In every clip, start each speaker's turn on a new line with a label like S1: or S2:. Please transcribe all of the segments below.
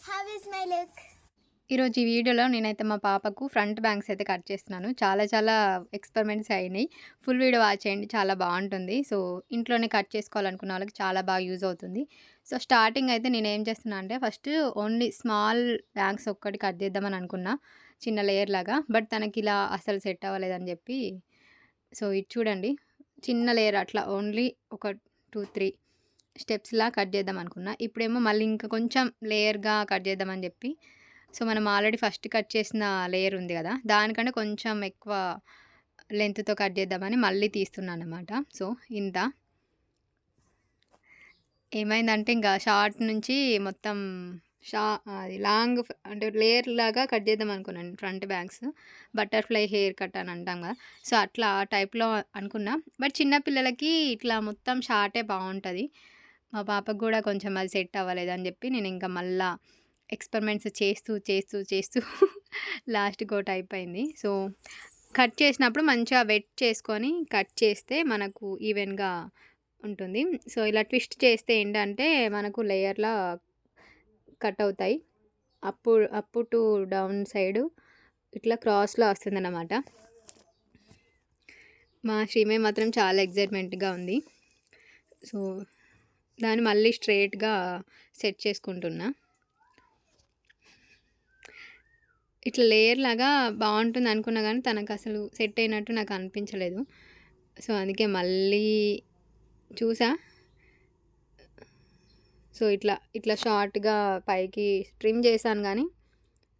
S1: How is my look?
S2: ఈరోజు ఈ వీడియోలో నేనైతే మా పాపకు ఫ్రంట్ బ్యాంగ్స్ అయితే కట్ చేస్తున్నాను. చాలా ఎక్స్‌పెరిమెంట్స్ అయినాయి. ఫుల్ వీడియో వాచ్ చేయండి. చాలా బావుంటుంది. సో, ఇంట్లోనే కట్ చేసుకోవాలనుకున్న వాళ్ళకి చాలా బాగా యూజ్ అవుతుంది. సో, స్టార్టింగ్ అయితే నేనేం చేస్తున్నా అంటే ఫస్ట్ ఓన్లీ స్మాల్ బ్యాంగ్స్ ఒక్కటి కట్ చేద్దామని అనుకున్నా. చిన్న లేయర్ లాగా. బట్ తనకిలా అసలు సెట్ అవ్వలేదని చెప్పి సో, ఇది చూడండి. చిన్న లేయర్ అట్లా ఓన్లీ ఒక 2, 3 స్టెప్స్‌లా కట్ చేద్దాం అనుకున్నా. ఇప్పుడేమో మళ్ళీ ఇంకా కొంచెం లేయర్‌గా కట్ చేద్దామని చెప్పి సో, మనం ఆల్రెడీ ఫస్ట్ కట్ చేసిన లేయర్ ఉంది గదా! దానికంటే కొంచెం ఎక్కువ లెంగ్త్‌తో కట్ చేద్దామని మళ్ళీ తీస్తున్నాననమాట. సో, ఇంత. ఏమైందంటే ఇంకా షార్ట్ నుంచి మొత్తం షా అది లాంగ్ అంటే లేయర్ లాగా కట్ చేద్దాం అనుకున్నాను front bangs. Butterfly hair cut అని అంటాం గదా! సో, అట్లా ఆ టైప్‌లో అనుకున్నా. బట్ చిన్న పిల్లలకి ఇట్లా మొత్తం షార్టే బావుంటది. మా పాపకు గూడా కొంచెం అది సెట్ అవ్వలేదని జెప్పి నేనింక మళ్ళా ఎక్స్‌పెరిమెంట్స్ చేస్తూ లాస్ట్‌కి ఓ టైప్ అయింది. సో, కట్ చేసినప్పుడు మంచిగా వెట్ చేసుకొని కట్ చేస్తే మనకు ఈవెన్‌గా ఉంటుంది. సో, ఇలా ట్విస్ట్ చేస్తే ఏంటంటే మనకు లేయర్‌లా కట్ అవుతాయి. అప్ టు డౌన్ సైడు ఇట్లా క్రాస్‌లో వస్తుందన్నమాట. మా శ్రీమయి మాత్రం చాలా ఎక్సైట్‌మెంట్‌గా ఉంది. సో, దాన్ని మళ్ళీ స్ట్రెయిట్‌గా సెట్ చేసుకుంటున్నా. ఇట్లా లేయర్ లాగా బావుంటుంది అనుకున్నా గానీ తనకసలు సెట్ అయినట్టు నాకు అనిపించలేదు. సో, అందుకే మళ్ళీ చూసా. సో, ఇట్లా షార్ట్‌గా పైకి ట్రిమ్ చేశాను గానీ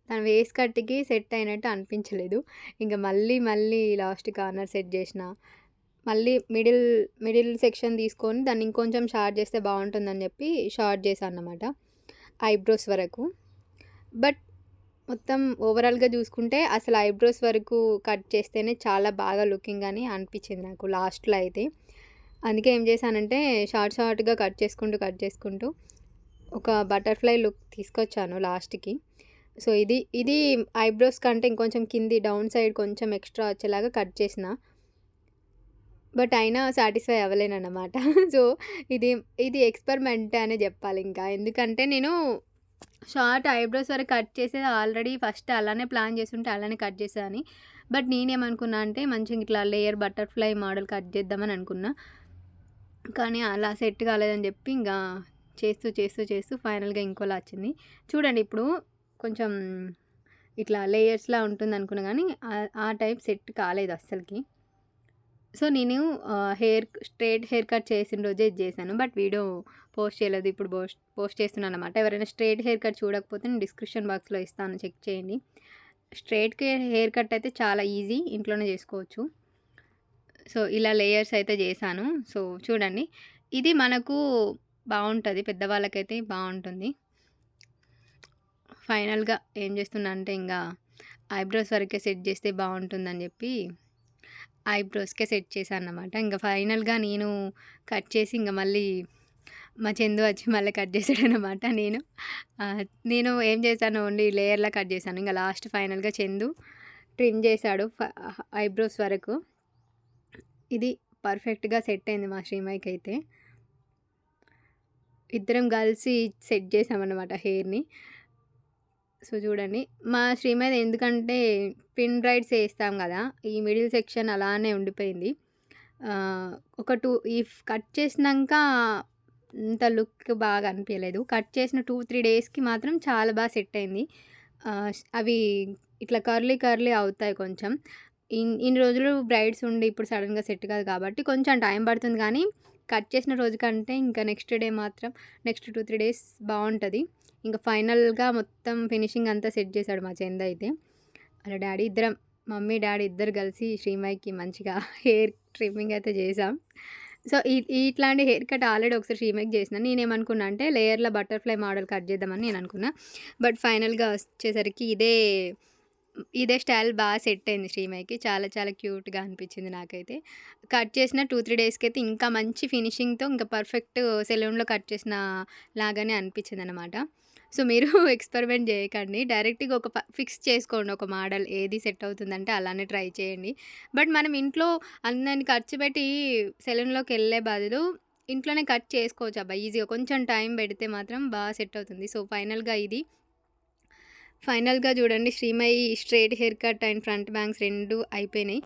S2: తన వేస్ట్ కట్‌కి సెట్ అయినట్టు అనిపించలేదు. ఇంక మళ్ళీ లాస్ట్ కార్నర్ సెట్ చేసిన. మళ్ళీ మిడిల్ సెక్షన్ తీసుకొని దాన్ని ఇంకొంచెం షార్ట్ చేస్తే బావుంటుందని చెప్పి షార్ట్ చేశానన్నమాట. ఐబ్రోస్ వరకు. బట్ మొత్తం ఓవరాల్‌గా చూసుకుంటే అసలు ఐబ్రోస్ వరకు కట్ చేస్తేనే చాలా బాగా లుకింగ్ అని అనిపించింది నాకు లాస్ట్‌లో అయితే. అందుకే ఏం చేశానంటే షార్ట్‌గా కట్ చేసుకుంటూ ఒక బటర్‌ఫ్లై లుక్ తీసుకొచ్చాను లాస్ట్‌కి. సో, ఇది ఐబ్రోస్ కంటే ఇంకొంచెం కింది డౌన్ సైడ్ కొంచెం ఎక్స్‌ట్రా వచ్చేలాగా కట్ చేసిన. బట్ అయినా సాటిస్ఫై అవ్వలేనన్నమాట. సో, ఇది ఇది ఎక్స్‌పెరిమెంట్ అనే జెప్పాలింకా. ఎందుకంటే నేను షార్ట్ ఐబ్రోస్ వరకు కట్ చేసేది ఆల్రెడీ ఫస్ట్ అలానే ప్లాన్ చేసుంటే అలానే కట్ చేసేదాన్ని. బట్ నేనేమనుకున్నా అంటే మంచిగా ఇట్లా లేయర్ బటర్‌ఫ్లై మోడల్ కట్ చేద్దామని అనుకున్నా. కానీ అలా సెట్ కాలేదని చెప్పి ఇంగా చేస్తూ ఫైనల్‌గా ఇంకోలా వచ్చింది. చూడండి ఇప్పుడు కొంచెం ఇట్లా లేయర్స్‌లా ఉంటుందనుకున్నా గానీ ఆ టైప్ సెట్ కాలేదు అస్సలకి. సో, నేను స్ట్రెయిట్ హెయిర్ కట్ చేసిన రోజే ఇది చేశాను. బట్ వీడియో పోస్ట్ చేయలేదు. ఇప్పుడు పోస్ట్ చేస్తున్నానన్నమాట. ఎవరైనా స్ట్రెయిట్ హెయిర్ కట్ చూడకపోతే నేను డిస్క్రిప్షన్ బాక్స్‌లో ఇస్తాను చెక్ చేయండి. స్ట్రెయిట్‌కి హెయిర్ కట్ అయితే చాలా ఈజీ. ఇంట్లోనే చేసుకోవచ్చు. సో, ఇలా లేయర్స్ అయితే చేశాను. సో, చూడండి. ఇది మనకు బావుంటది. పెద్దవాళ్ళకైతే బావుంటుంది. ఫైనల్‌గా ఏం చేస్తున్నా అంటే ఇంగా ఐబ్రోస్ వరకే సెట్ చేస్తే బావుంటుందని చెప్పి ఐబ్రోస్‌కే సెట్ చేశానన్నమాట. ఇంక ఫైనల్‌గా నేను కట్ చేసి ఇంక మళ్ళీ మా చందు వచ్చి మళ్ళీ కట్ చేసాడనమాట. నేను ఏం చేశాను ఓన్లీ లేయర్‌లా కట్ చేశాను. ఇంక లాస్ట్ ఫైనల్‌గా చందు ట్రిమ్ చేశాడు ఐబ్రోస్ వరకు. ఇది పర్ఫెక్ట్‌గా సెట్ అయింది మా శ్రీమయికైతే. ఇద్దరం కలిసి సెట్ చేశామన్నమాట హెయిర్‌ని. సో, చూడండి. మా శ్రీమది ఎందుకంటే పిన్ బ్రైడ్స్ ఏస్తాం గదా! ఈ మిడిల్ సెక్షన్ అలానే ఉండిపోయింది. ఒక కట్ చేసినంక అంత లుక్ బాగా అనిపియలేదు. కట్ చేసిన 2, 3 డేస్‌కి మాత్రం చాలా బాగా సెట్ అయింది. అవి ఇట్లా కర్లీ అవుతాయి కొంచెం. ఇన్ని రోజులు బ్రైడ్స్ ఉండి ఇప్పుడు సడెన్‌గా సెట్ కాదు కాబట్టి కొంచెం టైం పడుతుంది గానీ, కట్ చేసిన రోజు కంటే ఇంకా నెక్స్ట్ డే మాత్రం నెక్స్ట్ 2, 3 డేస్ బావుంటది. ఇంకా ఫైనల్‌గా మొత్తం ఫినిషింగ్ అంతా సెట్ చేశాడు మా చందయితే. వాళ్ళ డ్యాడీ ఇద్దరం మమ్మీ, డ్యాడీ ఇద్దరు కలిసి శ్రీమయికి మంచిగా హెయిర్ ట్రిమ్మింగ్ అయితే చేశాం. సో, ఇట్లాంటి హెయిర్ కట్ ఆల్రెడీ ఒకసారి శ్రీమయికి చేసినా. నేనేమనుకున్నా అంటే లేయర్‌లో బటర్‌ఫ్లై మోడల్ కట్ చేద్దామని నేననుకున్నా. బట్ ఫైనల్‌గా వచ్చేసరికి ఇదే స్టైల్ బాగా సెట్ అయింది శ్రీమయికి. చాలా క్యూట్‌గా అనిపించింది నాకైతే. కట్ చేసిన 2, 3 డేస్‌కైతే ఇంకా మంచి ఫినిషింగ్‌తో ఇంకా పర్ఫెక్ట్ సెలూన్‌లో కట్ చేసిన లాగానే అనిపించిందనమాట. సో, మీరు ఎక్స్‌పెరిమెంట్ చేయకండి. డైరెక్ట్‌గా ఒక ఫిక్స్ చేసుకోండి ఒక మోడల్. ఏది సెట్ అవుతుందంటే అలానే ట్రై చేయండి. బట్ మనం ఇంట్లో అన్నన్ని ఖర్చు పెట్టి సెలూన్‌లోకెళ్ళే బదులు ఇంట్లోనే కట్ చేసుకోవచ్చబ్బా ఈజీగా. కొంచెం టైం పెడితే మాత్రం బాగా సెట్ అవుతుంది. సో, ఫైనల్‌గా ఇది ఫైనల్‌గా చూడండి Srimayi straight hair cut and front bangs 2 అయిపోయినాయి.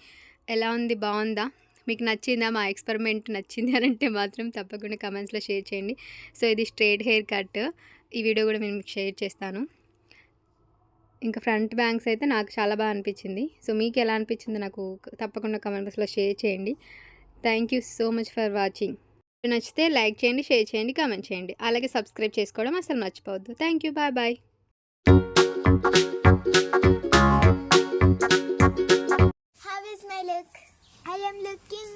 S2: ఎలా ఉంది? బావుందా? మీకు నచ్చిందా? మా ఎక్స్‌పెరిమెంట్ నచ్చింది అనంటే మాత్రం తప్పకుండా కామెంట్స్‌లో షేర్ చేయండి. సో, ఇది స్ట్రెయిట్ హెయిర్ కట్. ఈ వీడియో కూడా నేను మీకు షేర్ చేస్తాను. ఇంకా ఫ్రంట్ బ్యాంగ్స్ అయితే నాకు చాలా బాగా అనిపించింది. సో, మీకు ఎలా అనిపించిందో నాకు తప్పకుండా కామెంట్ బాక్స్‌లో షేర్ చేయండి. Thank you so much for watching. నచ్చితే లైక్ చేయండి, షేర్ చేయండి, కామెంట్ చేయండి. అలాగే సబ్స్క్రైబ్ చేసుకోవడం అస్సలు మర్చిపోవద్దు. Thank you. Bye bye.
S1: How is my look? I am looking